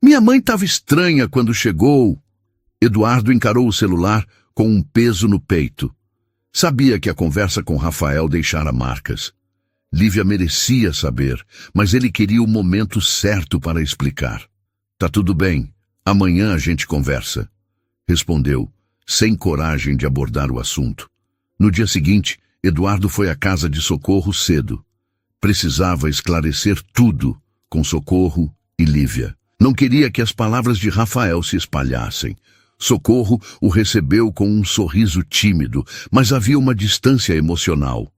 Minha mãe estava estranha quando chegou. Eduardo encarou o celular com um peso no peito. Sabia que a conversa com Rafael deixara marcas. Lívia merecia saber, mas ele queria o momento certo para explicar. Tá tudo bem, amanhã a gente conversa, respondeu, sem coragem de abordar o assunto. No dia seguinte, Eduardo foi à casa de Socorro cedo. Precisava esclarecer tudo com Socorro e Lívia. Não queria que as palavras de Rafael se espalhassem. Socorro o recebeu com um sorriso tímido, mas havia uma distância emocional.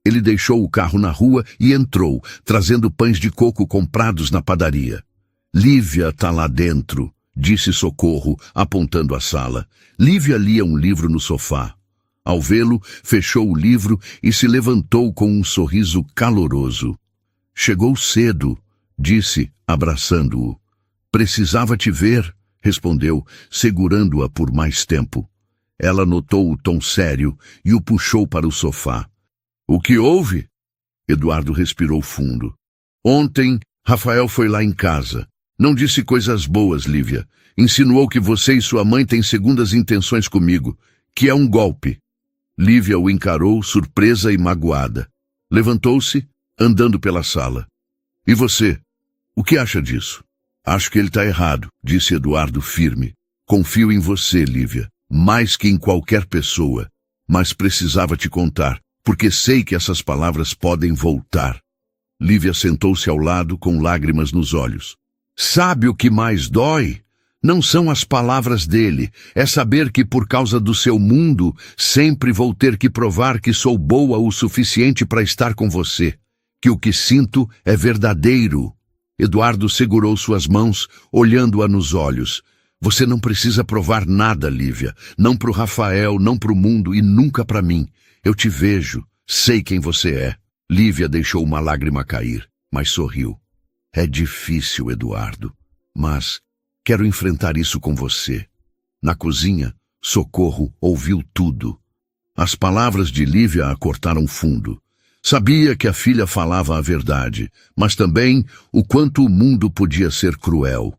Ele deixou o carro na rua e entrou, trazendo pães de coco comprados na padaria. Lívia tá lá dentro, disse Socorro, apontando a sala. Lívia lia um livro no sofá. Ao vê-lo, fechou o livro e se levantou com um sorriso caloroso. Chegou cedo, disse, abraçando-o. Precisava te ver, respondeu, segurando-a por mais tempo. Ela notou o tom sério e o puxou para o sofá. O que houve? Eduardo respirou fundo. Ontem, Rafael foi lá em casa. Não disse coisas boas, Lívia. Insinuou que você e sua mãe têm segundas intenções comigo, que é um golpe. Lívia o encarou, surpresa e magoada. Levantou-se, andando pela sala. E você? O que acha disso? Acho que ele está errado, disse Eduardo firme. Confio em você, Lívia, mais que em qualquer pessoa. Mas precisava te contar, porque sei que essas palavras podem voltar. Lívia sentou-se ao lado com lágrimas nos olhos. Sabe o que mais dói? Não são as palavras dele, é saber que por causa do seu mundo, sempre vou ter que provar que sou boa o suficiente para estar com você. Que o que sinto é verdadeiro. Eduardo segurou suas mãos, olhando-a nos olhos. Você não precisa provar nada, Lívia. Não pro Rafael, não pro mundo e nunca para mim. Eu te vejo, sei quem você é. Lívia deixou uma lágrima cair, mas sorriu. É difícil, Eduardo, mas quero enfrentar isso com você. Na cozinha, Socorro ouviu tudo. As palavras de Lívia a cortaram fundo. Sabia que a filha falava a verdade, mas também o quanto o mundo podia ser cruel.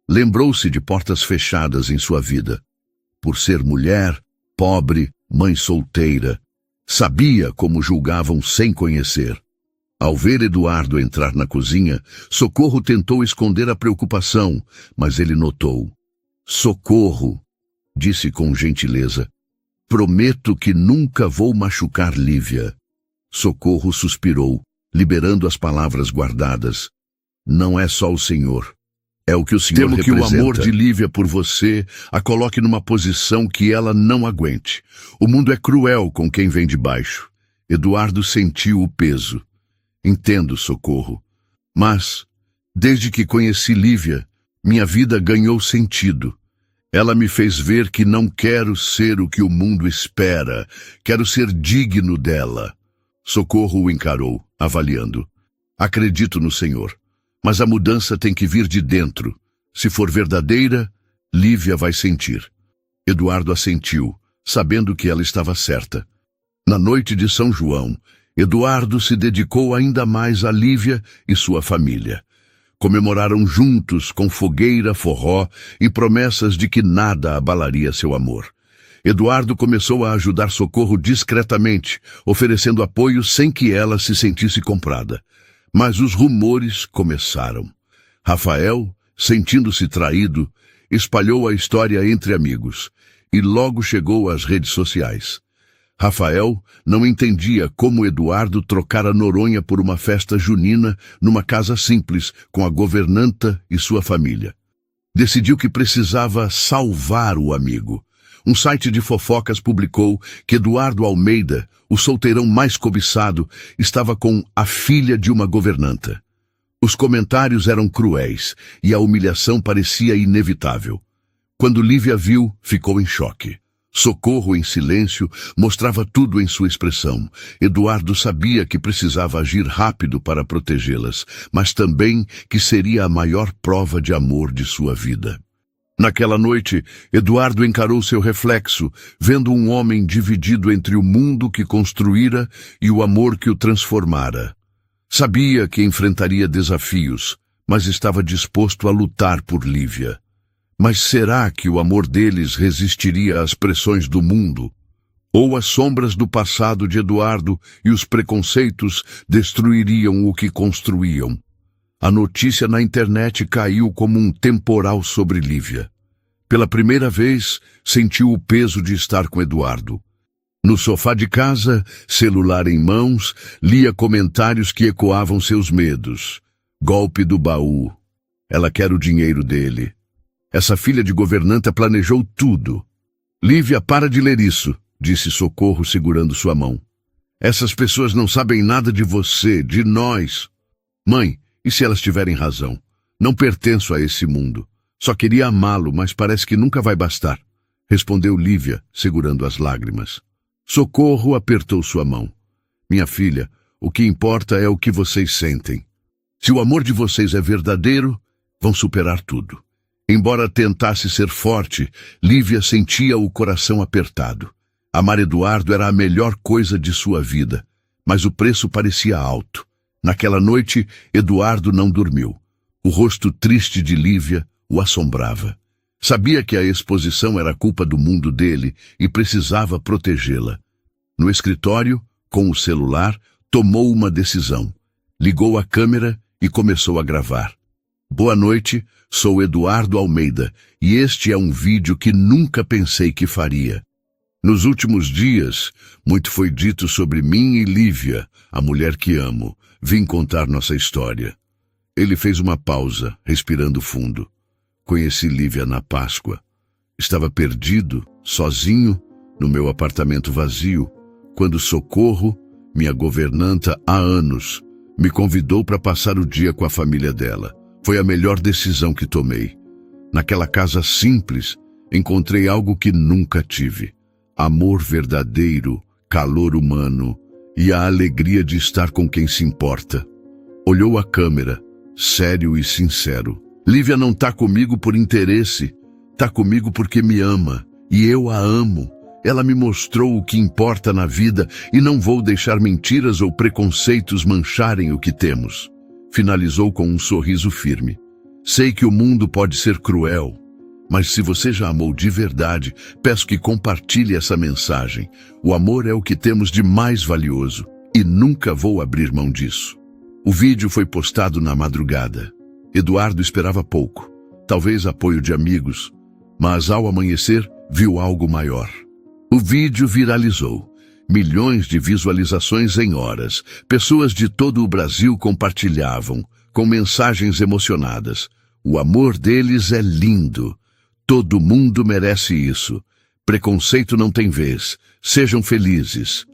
Lembrou-se de portas fechadas em sua vida. Por ser mulher, pobre, mãe solteira, sabia como julgavam sem conhecer. Ao ver Eduardo entrar na cozinha, Socorro tentou esconder a preocupação, mas ele notou. Socorro, disse com gentileza, prometo que nunca vou machucar Lívia. Socorro suspirou, liberando as palavras guardadas. Não é só o senhor. É o que o senhor representa. Temo que o amor de Lívia por você a coloque numa posição que ela não aguente. O mundo é cruel com quem vem de baixo. Eduardo sentiu o peso. Entendo, Socorro. Mas, desde que conheci Lívia, minha vida ganhou sentido. Ela me fez ver que não quero ser o que o mundo espera. Quero ser digno dela. Socorro o encarou, avaliando. Acredito no senhor, mas a mudança tem que vir de dentro. Se for verdadeira, Lívia vai sentir. Eduardo assentiu, sabendo que ela estava certa. Na noite de São João, Eduardo se dedicou ainda mais a Lívia e sua família. Comemoraram juntos com fogueira, forró e promessas de que nada abalaria seu amor. Eduardo começou a ajudar Socorro discretamente, oferecendo apoio sem que ela se sentisse comprada. Mas os rumores começaram. Rafael, sentindo-se traído, espalhou a história entre amigos e logo chegou às redes sociais. Rafael não entendia como Eduardo trocara Noronha por uma festa junina numa casa simples com a governanta e sua família. Decidiu que precisava salvar o amigo. Um site de fofocas publicou que Eduardo Almeida, o solteirão mais cobiçado, estava com a filha de uma governanta. Os comentários eram cruéis e a humilhação parecia inevitável. Quando Lívia viu, ficou em choque. Socorro, em silêncio, mostrava tudo em sua expressão. Eduardo sabia que precisava agir rápido para protegê-las, mas também que seria a maior prova de amor de sua vida. Naquela noite, Eduardo encarou seu reflexo, vendo um homem dividido entre o mundo que construíra e o amor que o transformara. Sabia que enfrentaria desafios, mas estava disposto a lutar por Lívia. Mas será que o amor deles resistiria às pressões do mundo? Ou as sombras do passado de Eduardo e os preconceitos destruiriam o que construíam? A notícia na internet caiu como um temporal sobre Lívia. Pela primeira vez, sentiu o peso de estar com Eduardo. No sofá de casa, celular em mãos, lia comentários que ecoavam seus medos. Golpe do baú. Ela quer o dinheiro dele. Essa filha de governanta planejou tudo. Lívia, para de ler isso, disse Socorro segurando sua mão. Essas pessoas não sabem nada de você, de nós. Mãe, e se elas tiverem razão? Não pertenço a esse mundo. Só queria amá-lo, mas parece que nunca vai bastar, respondeu Lívia, segurando as lágrimas. Socorro apertou sua mão. Minha filha, o que importa é o que vocês sentem. Se o amor de vocês é verdadeiro, vão superar tudo. Embora tentasse ser forte, Lívia sentia o coração apertado. Amar Eduardo era a melhor coisa de sua vida, mas o preço parecia alto. Naquela noite, Eduardo não dormiu. O rosto triste de Lívia o assombrava. Sabia que a exposição era culpa do mundo dele e precisava protegê-la. No escritório, com o celular, tomou uma decisão. Ligou a câmera e começou a gravar. Boa noite, sou Eduardo Almeida e este é um vídeo que nunca pensei que faria. Nos últimos dias, muito foi dito sobre mim e Lívia, a mulher que amo. Vim contar nossa história. Ele fez uma pausa, respirando fundo. Conheci Lívia na Páscoa. Estava perdido, sozinho, no meu apartamento vazio, quando Socorro, minha governanta há anos, me convidou para passar o dia com a família dela. Foi a melhor decisão que tomei. Naquela casa simples, encontrei algo que nunca tive. Amor verdadeiro, calor humano e a alegria de estar com quem se importa. Olhou a câmera, sério e sincero. Lívia não tá comigo por interesse, tá comigo porque me ama, e eu a amo. Ela me mostrou o que importa na vida e não vou deixar mentiras ou preconceitos mancharem o que temos. Finalizou com um sorriso firme. Sei que o mundo pode ser cruel, mas se você já amou de verdade, peço que compartilhe essa mensagem. O amor é o que temos de mais valioso e nunca vou abrir mão disso. O vídeo foi postado na madrugada. Eduardo esperava pouco, talvez apoio de amigos, mas ao amanhecer viu algo maior. O vídeo viralizou. Milhões de visualizações em horas. Pessoas de todo o Brasil compartilhavam, com mensagens emocionadas. O amor deles é lindo. Todo mundo merece isso. Preconceito não tem vez. Sejam felizes.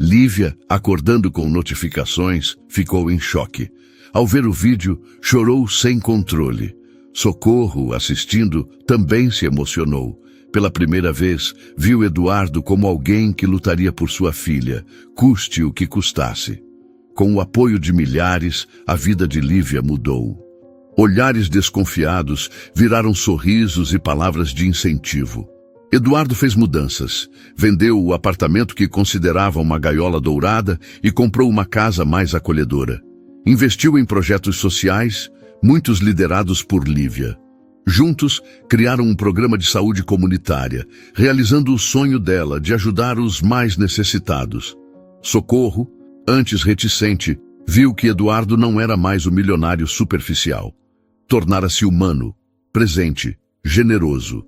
Lívia, acordando com notificações, ficou em choque. Ao ver o vídeo, chorou sem controle. Socorro, assistindo, também se emocionou. Pela primeira vez, viu Eduardo como alguém que lutaria por sua filha, custe o que custasse. Com o apoio de milhares, a vida de Lívia mudou. Olhares desconfiados viraram sorrisos e palavras de incentivo. Eduardo fez mudanças. Vendeu o apartamento que considerava uma gaiola dourada e comprou uma casa mais acolhedora. Investiu em projetos sociais, muitos liderados por Lívia. Juntos, criaram um programa de saúde comunitária, realizando o sonho dela de ajudar os mais necessitados. Socorro, antes reticente, Viu que Eduardo não era mais o milionário superficial. Tornara-se humano, presente, generoso.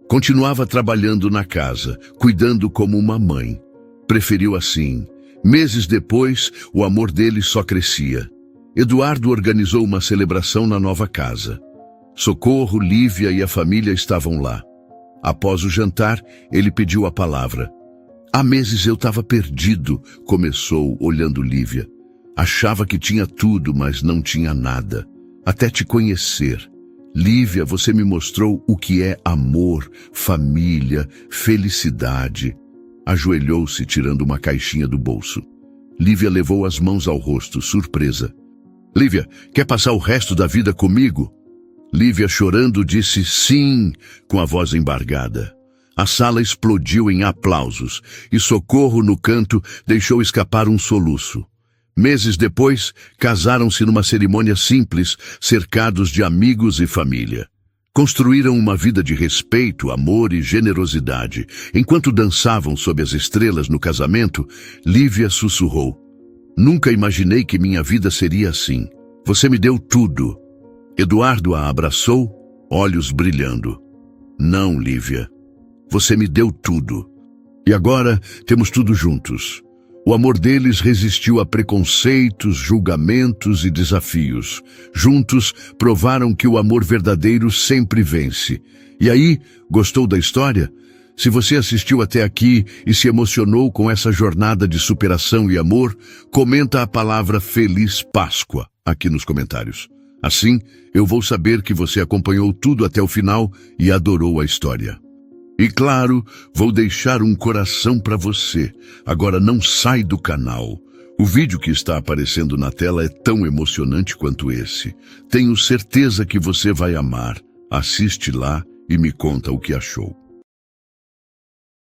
Continuava trabalhando na casa, cuidando como uma mãe. Preferiu assim. Meses depois, o amor dele só crescia. Eduardo organizou uma celebração na nova casa. Socorro, Lívia e a família estavam lá. Após o jantar, ele pediu a palavra. Há meses eu estava perdido, começou, olhando Lívia. Achava que tinha tudo, mas não tinha nada. Até te conhecer. Lívia, você me mostrou o que é amor, família, felicidade. Ajoelhou-se, tirando uma caixinha do bolso. Lívia levou as mãos ao rosto, surpresa. Lívia, quer passar o resto da vida comigo? Lívia, chorando, disse sim, com a voz embargada. A sala explodiu em aplausos, e Socorro, no canto, deixou escapar um soluço. Meses depois, casaram-se numa cerimônia simples, cercados de amigos e família. Construíram uma vida de respeito, amor e generosidade. Enquanto dançavam sob as estrelas no casamento, Lívia sussurrou. Nunca imaginei que minha vida seria assim. Você me deu tudo. Eduardo a abraçou, olhos brilhando. Não, Lívia. Você me deu tudo. E agora temos tudo juntos. O amor deles resistiu a preconceitos, julgamentos e desafios. Juntos, provaram que o amor verdadeiro sempre vence. E aí, gostou da história? Se você assistiu até aqui e se emocionou com essa jornada de superação e amor, comenta a palavra Feliz Páscoa aqui nos comentários. Assim, eu vou saber que você acompanhou tudo até o final e adorou a história. E claro, vou deixar um coração para você. Agora não sai do canal. O vídeo que está aparecendo na tela é tão emocionante quanto esse. Tenho certeza que você vai amar. Assiste lá e me conta o que achou.